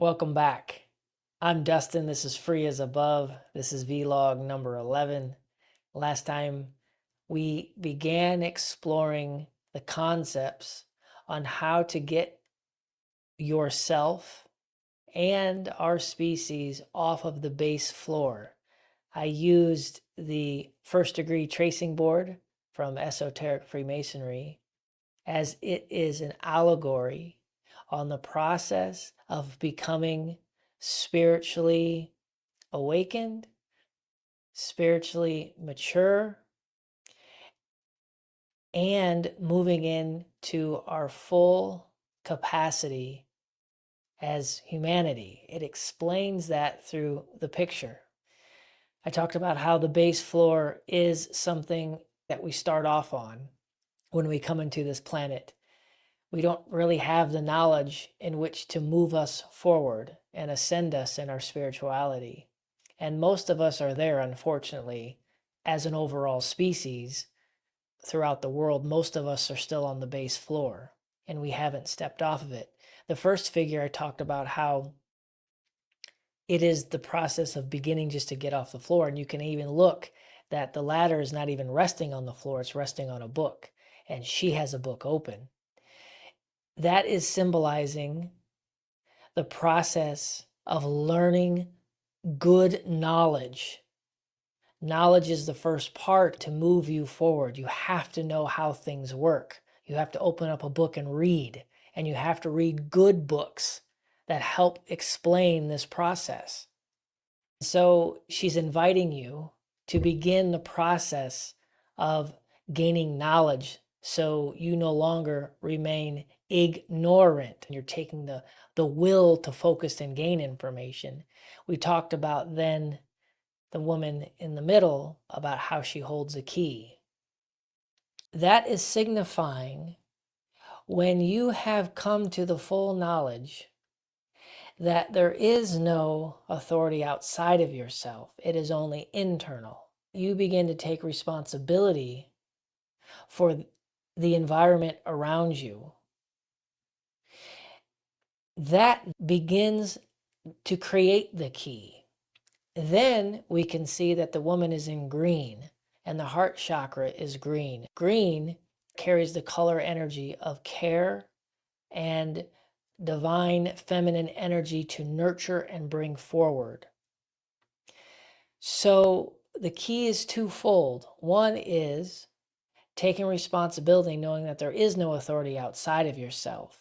Welcome back. I'm Dustin. This is Free as Above. This is vlog number 11. Last time we began exploring the concepts on how to get yourself and our species off of the base floor. I used the first degree tracing board from esoteric freemasonry, as it is an allegory on the process of becoming spiritually awakened, spiritually mature, and moving into our full capacity as humanity. It explains that through the picture. I talked about how the base floor is something that we start off on when we come into this planet. We don't really have the knowledge in which to move us forward and ascend us in our spirituality. And most of us are there, unfortunately, as an overall species throughout the world. Most of us are still on the base floor and we haven't stepped off of it. The first figure, I talked about how it is the process of beginning just to get off the floor. And you can even look that the ladder is not even resting on the floor, it's resting on a book. And she has a book open. That is symbolizing the process of learning good knowledge. Knowledge is the first part to move you forward. You have to know how things work. You have to open up a book and read, and you have to read good books that help explain this process. So she's inviting you to begin the process of gaining knowledge so you no longer remain ignorant and you're taking the will to focus and gain information. We talked about then the woman in the middle about how she holds a key. That is signifying when you have come to the full knowledge that there is no authority outside of yourself. It is only internal. You begin to take responsibility for the environment around you. That begins to create the key. Then we can see that the woman is in green and the heart chakra is green. Green carries the color energy of care and divine feminine energy to nurture and bring forward. So the key is twofold. One is taking responsibility, knowing that there is no authority outside of yourself.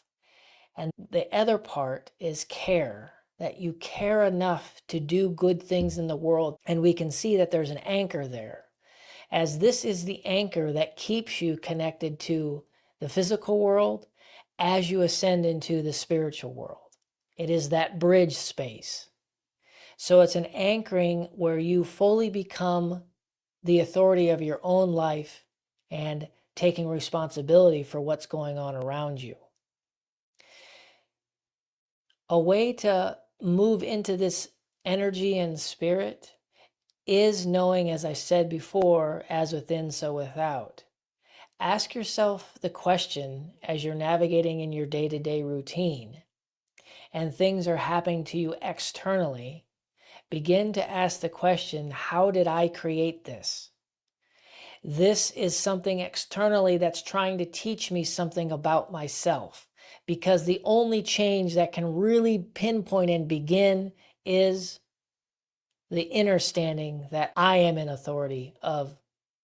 And the other part is care, that you care enough to do good things in the world. And we can see that there's an anchor there, as this is the anchor that keeps you connected to the physical world as you ascend into the spiritual world. It is that bridge space. So it's an anchoring where you fully become the authority of your own life and taking responsibility for what's going on around you. A way to move into this energy and spirit is knowing, as I said before, as within, so without. Ask yourself the question as you're navigating in your day-to-day routine and things are happening to you externally. Begin to ask the question, how did I create this? This is something externally that's trying to teach me something about myself, because the only change that can really pinpoint and begin is the understanding that I am in authority of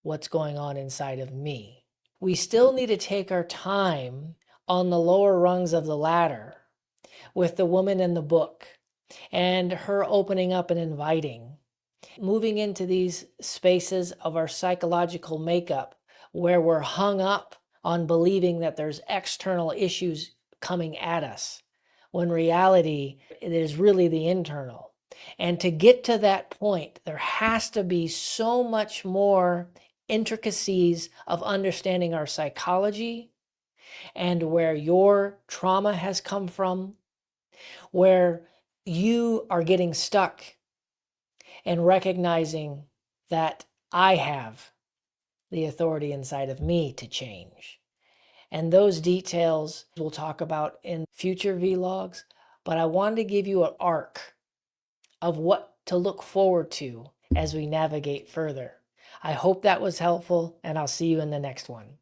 what's going on inside of me. We still need to take our time on the lower rungs of the ladder with the woman in the book and her opening up and inviting. Moving into these spaces of our psychological makeup where we're hung up on believing that there's external issues coming at us, when reality, it is really the internal. And to get to that point, there has to be so much more intricacies of understanding our psychology and where your trauma has come from, where you are getting stuck, and recognizing that I have the authority inside of me to change. And those details we'll talk about in future vlogs, but I wanted to give you an arc of what to look forward to as we navigate further. I hope that was helpful, and I'll see you in the next one.